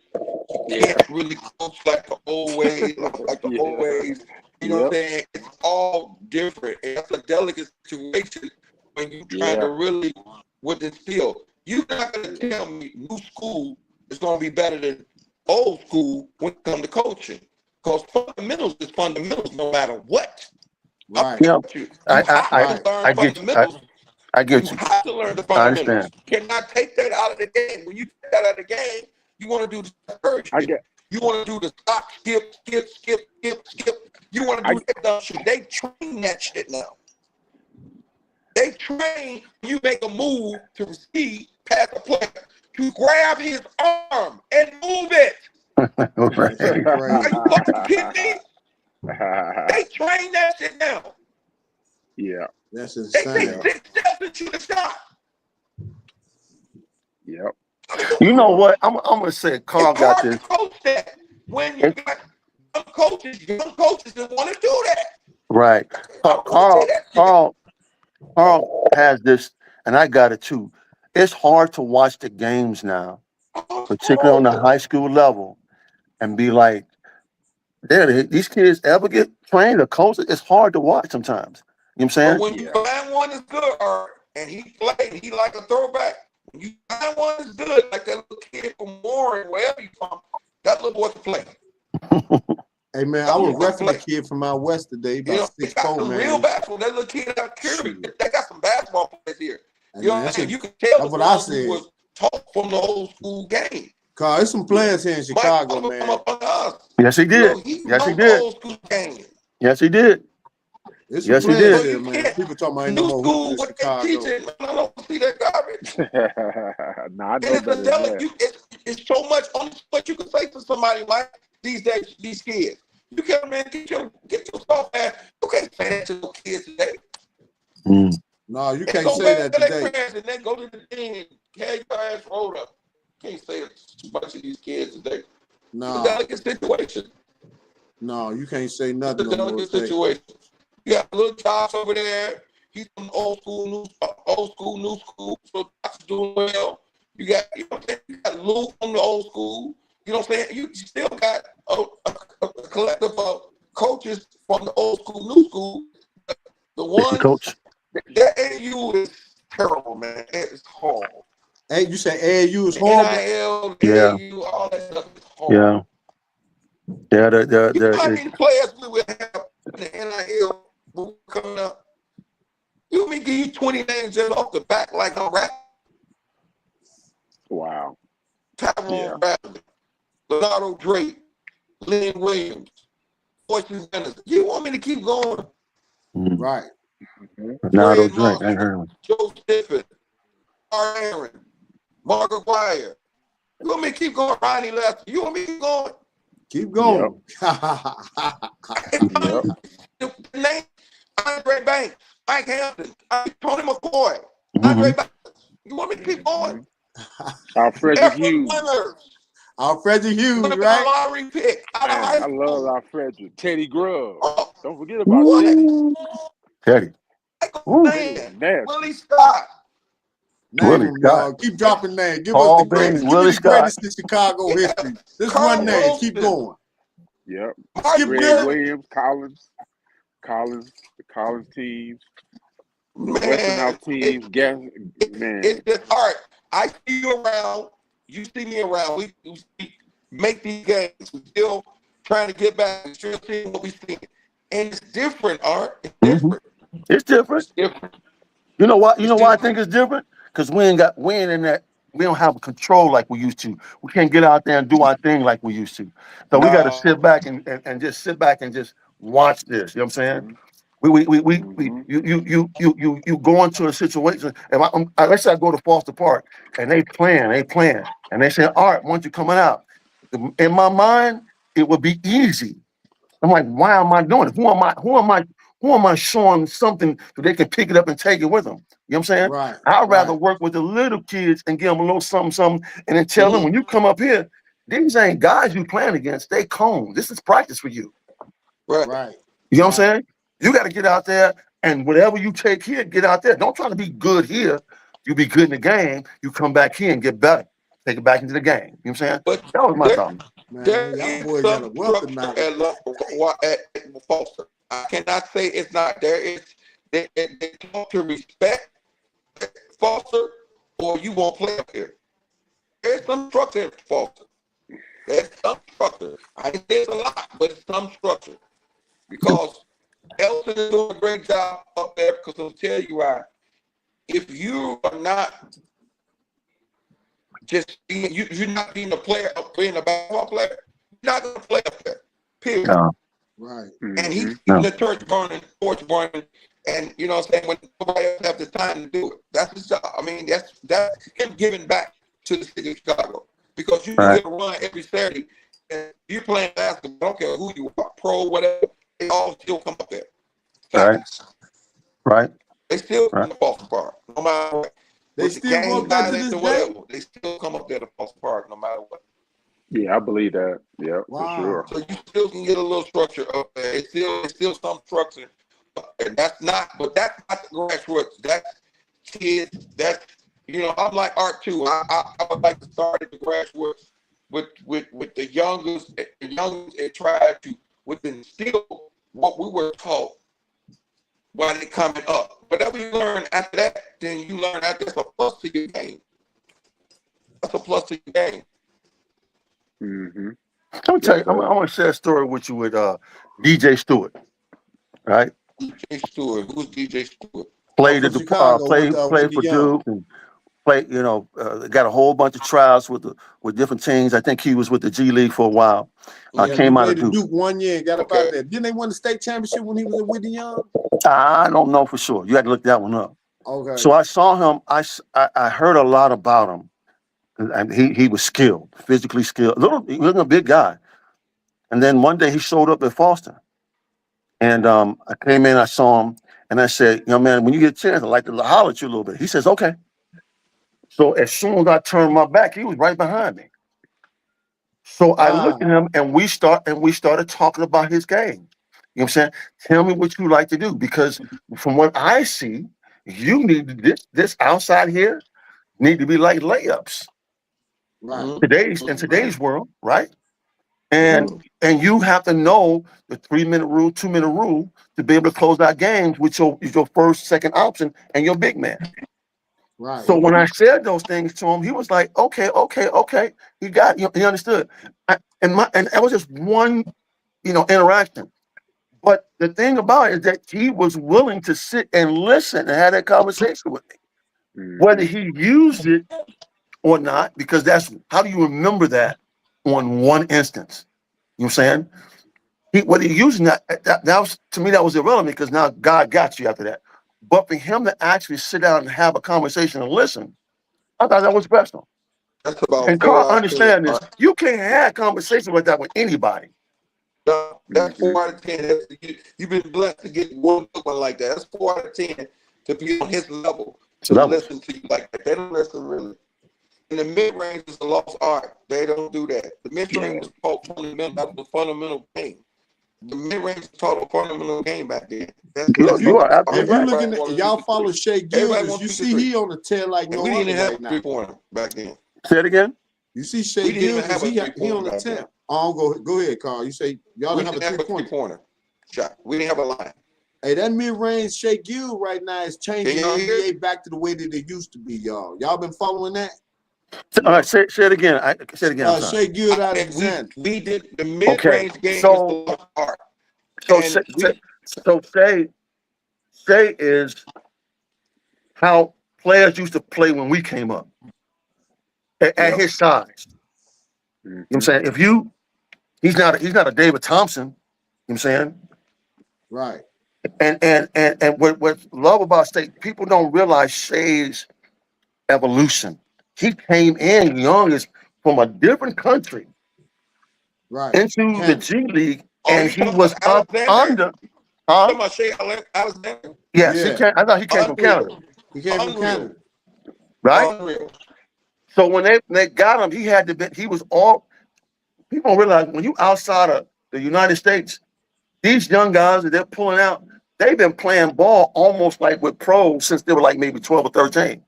You can't really coach like the old ways, old ways. You know what I'm saying? It's all different. And that's a delicate situation when you try to really with this field. You're not gonna tell me new school is going to be better than old school when it comes to coaching. Because fundamentals is fundamentals no matter what. Right. Yeah, You I have to learn I get you. fundamentals. I get You you. have to learn the I fundamentals. understand. You cannot take that out of the game. When you take that out of the game, you want to do the third I shit. get. You want to do the stop, skip. You want to do that dumb shit. They train that shit now. They train you make a move to receive past the player to grab his arm and move it. That Right. shit Are crazy. you fucking kidding me? They train that shit now. Yeah. That's They take insane. 6 steps and shoot a shot. Yep. You know what? I'm gonna say Carl It's got hard to this. coach that when you got young coaches that want to do that. Right. Carl has this, and I got it too. It's hard to watch the games now, particularly on the high school level, and be like, these kids ever get trained or coached? It's hard to watch sometimes. You know what I'm But saying? when you find one that's good, and he like a throwback. When you find one that's good, like that little kid from Warren, wherever you from, that little boy can play. Hey man, I was repping a kid from out west today, You know, about they got 6'4", some man. real basketball. That little kid out Curie, they got some basketball players here. Hey, You know man, what I'm saying? that's You can tell what the I ones who said. was taught from the old school game. Carl, there's some players here in Chicago, Mike man. come up under us. Yes, he You did. know, he Yes, he knows the did. old school game. Yes, he did. There's some Yes, he players did. here, You man. can't- People talking about ain't New no more school, hoops in what they Chicago. teaching, man, I don't see that garbage. Nah, I And know it's better a than delicate. that. It's so much on what you can say to somebody, Mike. These days, these kids, you can't, man, get your stuff back. You can't say that to your kids today. Mm. No, you They can't go say back that to their today. parents and then go to the thing and carry your ass rolled up. Can't say it too much of these kids today. It's a No, delicate situation. no, you can't say It's a nothing no more delicate today. situation. You got little Josh over there. He's from old school, new school. So Josh is doing well. You got, you know what I'm saying? You got Luke from the old school. You know what I'm saying? You still got a collective of coaches from the old school, new school. The Thank you, ones coach. that AU is terrible, man. It is horrible. Hey, you say AAU is The horrible? NIL, Yeah. AU, all that stuff is horrible. Yeah. You know how many players we would have in the NIL when we coming up? You want me to give you 20 names just off the back like I'm rapping? Wow. Tyrone Bradley, Leonardo Drake, Lynn Williams, Fortune Venison. You want me to keep going? Right. Ronaldo Fred Drake. I Marshall, heard him. Joe Stifford, R. Aaron, Margaret Wire. You want me to keep going? Ronnie Lester. You want me to keep going? Keep going. The name Andre Banks, Mike Hampton, Tony McCoy, Andre Banks. You want me to keep going? Alfred Hughes. Alfred Hughes, Right? right? Lottery pick. Man, I love Alfred. Teddy Grubb. Oh, Don't forget about Teddy. Teddy. man. Nasty. Willie Scott. Name Willie them, Scott. dog. Keep dropping names. Give Paul us the Bean, greatest. Give Willie me the Scott. greatest in Chicago history. This Carl one name. Keep Wilson. going. Yep. Skip Greg Miller. Williams, the Collins teams, Man, Westinghouse teams, man. It's just art. I see you around. You see me around. We make these games. We're still trying to get back. We're still seeing what we see. And it's different, Art. It's different. It's different. It's different. You know what? You It's know why I different. think it's different? Because we ain't in that. We don't have control like we used to. We can't get out there and do our thing like we used to. So we got to sit back and just sit back and just watch this. You know what I'm saying? You go into a situation. If let's say I go to Foster Park and they playing, and they say, "Art, why don't you coming out?" In my mind, it would be easy. I'm like, why am I doing it? Who am I showing something so they can pick it up and take it with them? You know what I'm saying? Right. I'd rather work with the little kids and give them a little something, and then tell them when you come up here, these ain't guys you playing against. They cones. This is practice for you. Right. You know what I'm saying? You got to get out there and whatever you take here, get out there. Don't try to be good here. You be good in the game. You come back here and get better. Take it back into the game. You know what I'm saying? But that was my thought. Man, there y'all is boys got a some wealth of structure knowledge. at Foster. I cannot say it's not. There is. They talk to respect Foster, or you won't play up here. There's there's some structure in Foster. There's some structure. I think there's a lot, but it's some structure. Because Elton is doing a great job up there, because I'll tell you why. If you are not just being, you're not being a player, being a basketball player, you're not going to play up there, period. No. Right. And he's No. keeping the church burning, torch burning, and you know what I'm saying, when nobody else have the time to do it. That's his job. I mean, that's him giving back to the city of Chicago. Because you Right. get a run every Saturday, and you're playing basketball, I don't care who you are, pro, whatever, they all still come up there. Right. Right. They still Right. come to Foster Park, no matter what. They With the still go gang up there to violence this or day? whatever, they still come up there to Foster Park, no matter what. Yeah, I believe that. Yeah, Wow. for sure. So you still can get a little structure up there. It's still some structure. And that's not the grassroots. That's kids. That's, you know, I'm like Art too. I would like to start at the grassroots with the youngest and try to instill what we were taught while they're coming up. Whatever you learn after that, then you learn after. That's a plus to your game. That's a plus to your game. Mm-hmm. Let me tell you, I want to share a story with you with DJ Stewart, right? DJ Stewart. Who's DJ Stewart? Played From at Chicago played with played for Whitney Young. Duke and played, you know, got a whole bunch of trials with different teams. I think he was with the G League for a while. Yeah, Came he out of played at Duke. Duke 1 year and got up Okay. out there. Didn't they win the state championship when he was at Whitney Young? I don't know for sure. You had to look that one up. Okay. So I saw him. I heard a lot about him, and he was skilled, physically skilled. He wasn't a big guy. And then one day he showed up at Foster, and I came in. I saw him, and I said, "Young man, when you get a chance, I'd like to holler at you a little bit." He says, "Okay." So as soon as I turned my back, he was right behind me. So I looked at him, and we started talking about his game. You know what I'm saying? Tell me what you like to do, because from what I see, you need this outside here need to be like layups. Right. In today's world, right? And you have to know the 3-minute rule, 2-minute rule to be able to close out games with your first, second option and your big man. Right. So when I said those things to him, he was like, okay. He got, he understood. And that was just one, interaction. But the thing about it is that he was willing to sit and listen and have that conversation with me. Mm-hmm. Whether he used it or not, because that's, how do you remember that on one instance? You know what I'm saying? Whether you're using that was, to me, that was irrelevant, because now God got you after that. But for him to actually sit down and have a conversation and listen, I thought that was special. That's about And Carl, understand this. You can't have conversation like that with anybody. That's 4 out of 10. You've been blessed to get one like that. That's 4 out of 10 to be on his level, to listen to you like that. They don't listen really. And the mid-range is a lost art. They don't do that. The mid-range was taught fundamental. That was a fundamental game. The mid-range was taught a fundamental game back then. You are absolutely If you right. looking at, y'all follow Shea Gildas, you see he on the tail like no we other didn't have right a now. three-pointer back then. Say it again. You see Shea We didn't even Gildas, have a he on three-pointer the back then. tail. Oh, go ahead, Carl. You say y'all We don't have a didn't have a three-pointer. three-pointer shot. We didn't have a line. Hey, that mid-range Shea Gill right now is changing the Can y'all hear NBA back to the way that it used to be, y'all. Y'all been following that? All right, say it again. Say it again. I'm sorry. Shea Gill Alexander. We did the mid-range game so- was the lost art. So And say is how players used to play when we came up at his size. You know what I'm saying? If he's not a David Thompson, you know what I'm saying? Right. And what love about State, people don't realize Shea's evolution. He came in youngest from a different country Right. into the G League, and you he talking was about up Alexander? under. Talking about Shea Alexander? Yes, Yeah. I thought he came from Unreal. Canada, He came from Unreal. Canada. right? Unreal. So when they got him, he was all. People don't realize when you outside of the United States, these young guys that they're pulling out, they've been playing ball almost like with pros since they were like maybe 12 or 13.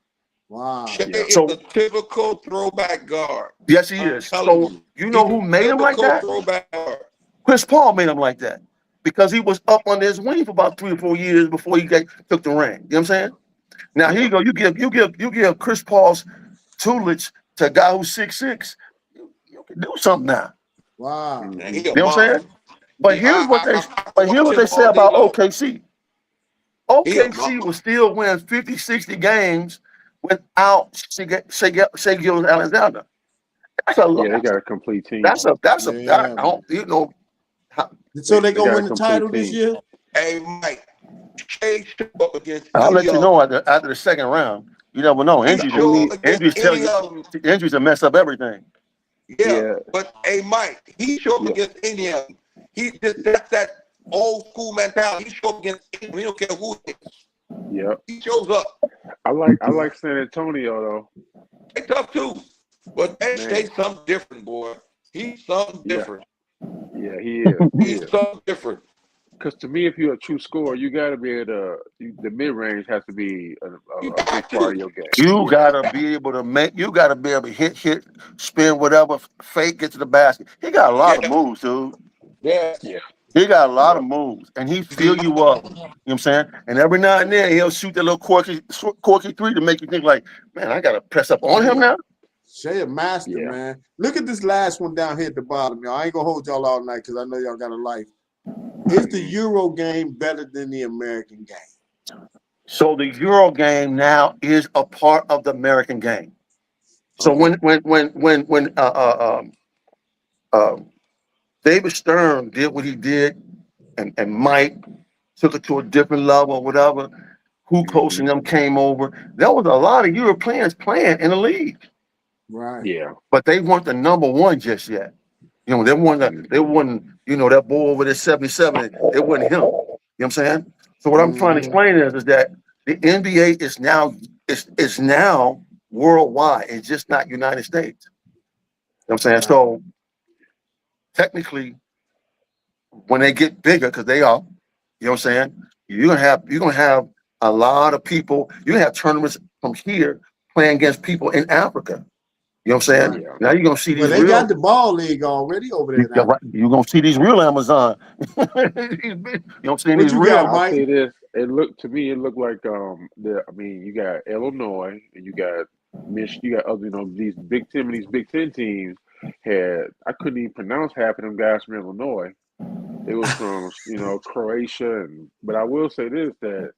Wow. Shea is So- a typical throwback guard. Yes, he I'm is. telling So you know who made him like that? Throwback guard. Chris Paul made him like that because he was up under his wing for about 3 or 4 years before he took the ring. You know what I'm saying? Now here you go. You give Chris Paul's tutelage to a guy who's 6'6", you can do something now. Wow. And he You a know what I'm saying? monster. But He- here's what they I here's what watch they him say all day about long. OKC. He a OKC monster. will still win 50, 60 games without Shai Gilgeous-Alexander. That's a Yeah, they got a complete team. that's a Yeah, I don't, you know. So they They gonna got a win the complete title this team. year? Hey, Mike, Shea show up against I'll any let you of know them. after the second round. You never know. He Injuries show up against tell any you of them. injuries will mess up everything. Yeah, Yeah. but hey, Mike, he show up Yeah. against any of them. That's that old school mentality. He show up against any of them. He don't care who it is. Yep. He shows up. I like San Antonio though. They tough too, but they Man. something different, boy. He's something Yeah. different. Yeah, he is. He He's is. something different. Because to me, if you're a true scorer, you got to be able to. The mid range has to be a You big got part of to. your game. You Yeah. gotta be able to make. You gotta be able to hit, spin, whatever, fake, get to the basket. He got a lot of Yeah, moves, dude. yeah. Yeah. He got a lot Yeah. of moves, and he fill you up. You know what I'm saying? And every now and then he'll shoot that little quirky three to make you think like, man, I gotta press up on him now. Shea a master, Yeah. man. Look at this last one down here at the bottom, y'all. I ain't gonna hold y'all all night because I know y'all got a life. Is the Euro game better than the American game? So the Euro game now is a part of the American game. So Okay. when David Stern did what he did, and Mike took it to a different level, or whatever, who coaching them came over. There was a lot of Europeans playing in the league, Right. Yeah. but they weren't the number one just yet. You know, they wasn't, you know, that boy over there 77, it wasn't him. You know what I'm saying? So what I'm trying to explain is that the NBA is now worldwide. It's just not United States. You know what I'm saying? So technically, when they get bigger, because they are, you know what I'm saying? You're gonna have a lot of people. You're gonna have tournaments from here playing against people in Africa. You know what I'm saying? Right. Yeah. Now you're gonna see Well, these they real. got the ball league already over there. You're gonna see these real Amazon. You know what I'm saying? What These you real. got, I'll Mike? say this. It looked like you got Illinois and you got Michigan, you got other, these Big Ten and these Big Ten teams I couldn't even pronounce half of them guys from Illinois. They was from, Croatia, but I will say this, that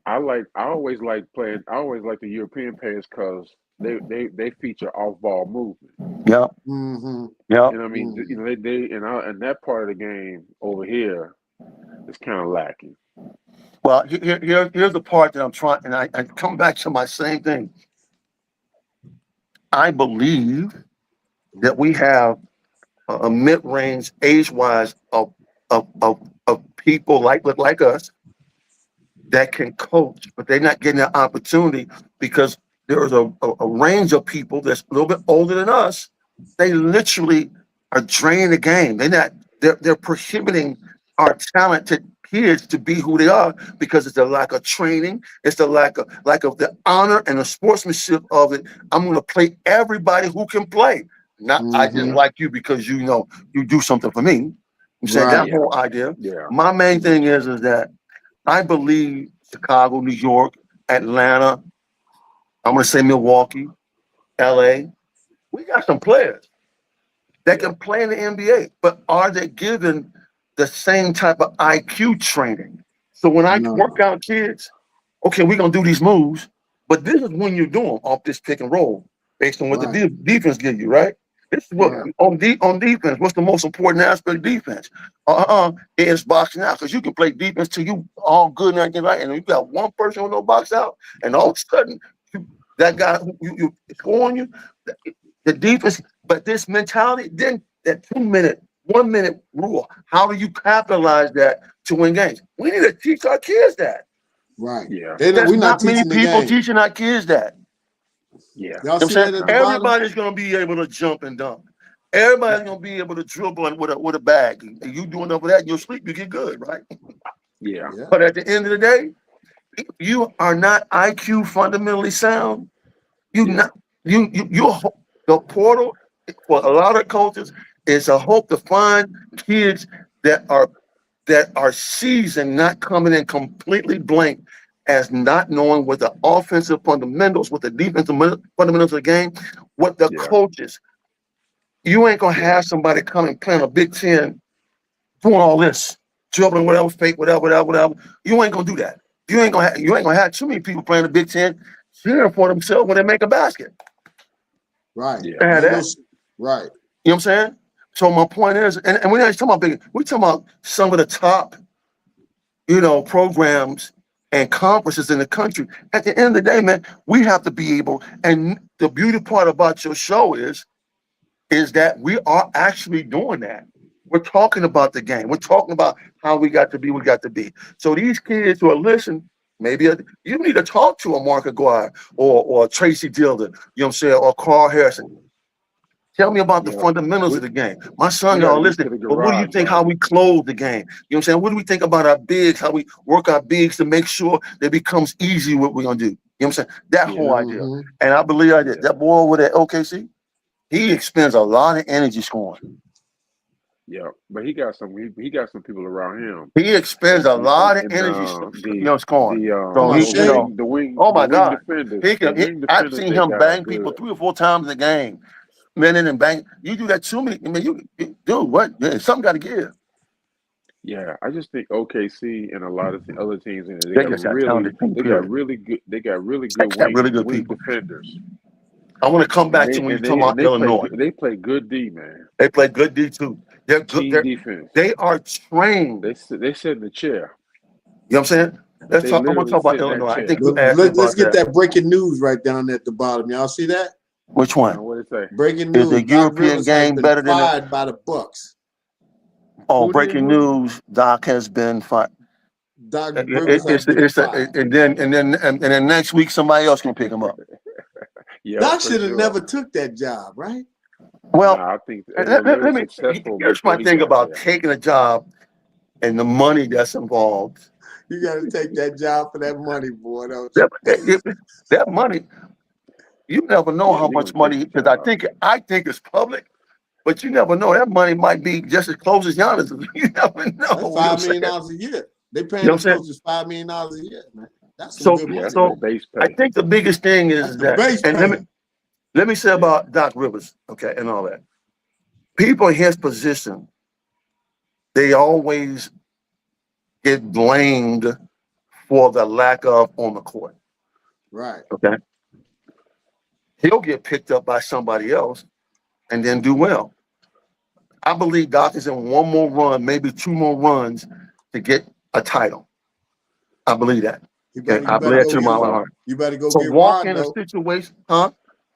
I always like the European players because they feature off ball movement. Yeah. Mm-hmm. Yeah. And I mean, and that part of the game over here is kind of lacking. Well, here's the part that I'm trying, and I come back to my same thing. I believe that we have a mid-range, age-wise, of people like us that can coach, but they're not getting that opportunity because there is a range of people that's a little bit older than us. They literally are draining the game. They're prohibiting our talented kids to be who they are because it's the lack of training. It's the lack of the honor and the sportsmanship of it. I'm going to play everybody who can play. Not I just like you because you do something for me. I'm saying that whole idea. Yeah. My main thing is that I believe Chicago, New York, Atlanta, I'm going to say Milwaukee, LA, we got some players that can play in the NBA, but are they given the same type of IQ training? So when I work out kids, okay, we're going to do these moves, but this is when you do them off this pick and roll based on what the defense gives you, right? This is what on defense. What's the most important aspect of defense? It's boxing out because you can play defense till you all good and everything right, and you got one person on no box out, and all of a sudden that guy who you scoring you, the defense. But this mentality, then that 1 minute rule. How do you capitalize that to win games? We need to teach our kids that. Right. Yeah. We're not many people teaching our kids that. Yeah. Y'all see that at the Everybody's going to be able to jump and dunk. Everybody's going to be able to dribble with a bag. And you doing enough of that in your sleep, you get good, right? Yeah. But at the end of the day, if you are not IQ fundamentally sound, the portal for a lot of coaches is a hope to find kids that are seasoned, not coming in completely blank as not knowing what the offensive fundamentals, what the defensive fundamentals of the game, what the coaches. You ain't gonna have somebody come and play in a Big Ten doing all this, dribbling, whatever, fake, whatever. You ain't gonna do that. You ain't gonna have too many people playing the Big Ten cheering for themselves when they make a basket. Right. Right. Right. You know what I'm saying? So my point is, and we're not just talking about big, we're talking about some of the top, programs and conferences in the country. At the end of the day, man, we have to be able, and the beauty part about your show is that we are actually doing that. We're talking about the game. We're talking about how we got to be. So these kids who are listening, maybe you need to talk to a Mark Aguirre or Tracy Dilder, you know what I'm saying, or Carl Harrison. Tell me about the fundamentals of the game. My son, y'all listening, but what do you think how we close the game? You know what I'm saying? What do we think about our bigs, how we work our bigs to make sure that it becomes easy what we're going to do? You know what I'm saying? That whole idea. And I believe I did. That boy over there, OKC, he expends a lot of energy scoring. Yeah, but he got some people around him. He expends a lot of energy, scoring. The wing. Oh my God! Defenders. I've seen him bang people 3 or 4 times in the game. Men in and bang. You do that too many. I mean, you dude, what? Yeah, something got to give. Yeah, I just think OKC and a lot of the other teams in it, they got really good wing defenders. I want to come back to when you talk about Illinois. They play good D, man. They play good D too. They're good. They're defense. They are trained. They sit in the chair. You know what I'm saying? I want to talk about Illinois. I think let's get that breaking news right down at the bottom. Y'all see that? Which one? What did it say? Breaking news. Is the European game better than fired by the Bucks? Oh, breaking news. Doc has been fired. Doc and then next week somebody else can pick him up. Doc should have never took that job, right? Well, I think let me. Here's my thing about taking a job and the money that's involved. You got to take that job for that money, boy. That money. You never know how much money, because I think it's public, but you never know. That money might be just as close as Giannis. You never know. That's $5 million a year. They paying as close as $5 million a year, man. That's some good money. So I think the biggest thing is that, and let me say about Doc Rivers, okay, and all that. People in his position, they always get blamed for the lack of on the court. Right. Okay. He'll get picked up by somebody else and then do well. I believe Doc is in one more run, maybe 2 more runs to get a title. I believe that. I believe that to my heart. You better go so get walk Rondo. In a situation, huh?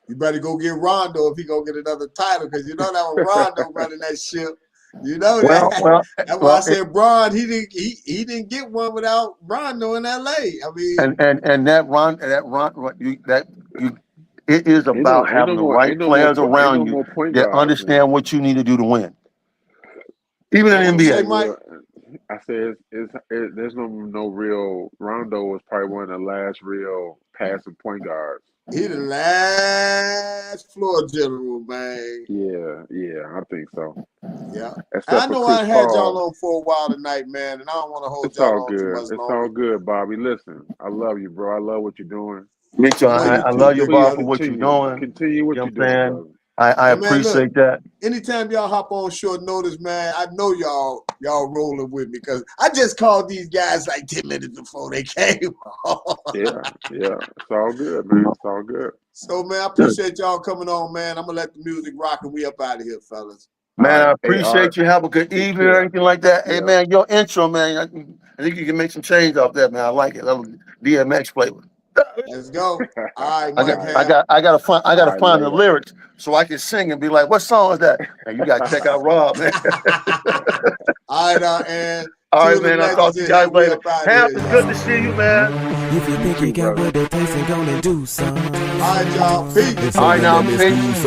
You better go get Rondo if he gonna get another title, because you know that was Rondo running that ship. You know that. Well, that's why I said Bron. He didn't get one without Rondo in LA. I mean, and it is about having the right players around you that understand what you need to do to win. Even in the NBA. I said there's no real. Rondo was probably one of the last real passing point guards. He the last floor general, man. Yeah, I think so. Yeah. I know I had y'all on for a while tonight, man, and I don't want to hold y'all on too much longer. It's all good, Bobby. Listen, I love you, bro. I love what you're doing. Me too. I love you, Bob, for what you're doing. Continue what you're doing. I appreciate that. Anytime y'all hop on short notice, man, I know y'all rolling with me, because I just called these guys like 10 minutes before they came on. Yeah. It's all good, man. It's all good. So, man, I appreciate y'all coming on, man. I'm going to let the music rock and we up out of here, fellas. Man, I appreciate you. Have a good evening or anything like that. Hey, man, your intro, man, I think you can make some change off that, man. I like it. Little DMX flavor. Let's go. All right, Mike. I gotta find the lyrics so I can sing and be like, what song is that? And you gotta check out Rob, man. All right, and all right, man. I'll talk to you guys later. It's good to see you, man. If you think you got what it takes, and gonna do some. All right, y'all. Peace. All right, now, peace.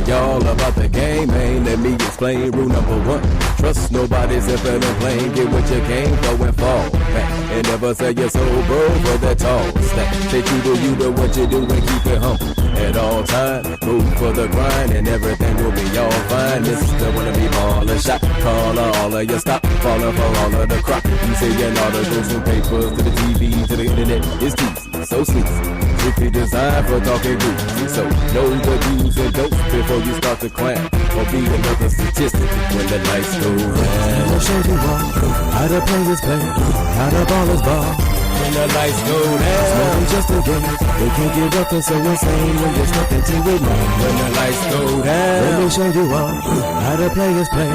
Y'all about the game, man. Let me explain rule number 1. Trust nobody's if they're playing. Get what you came for and fall back. And never say you're so bro for that tall stack. Stay true to you, to what you do, and keep it humble at all times. Move for the grind and everything will be all fine. Mr. Wanna be baller, shot caller, all of you stop falling for all of the crop. You saying all the those and papers to the TV, to the internet, it's easy, so sleazy. Strictly designed for talking goofy, so know the do's and don'ts before you start to clown or be another statistic when the lights go round. I'll show you all how the players play, how the ballers ball. When the lights go down, it's more than just a game. They can't give up, they're so insane when there's nothing to it now. When the lights go down, let me show you all how the players play.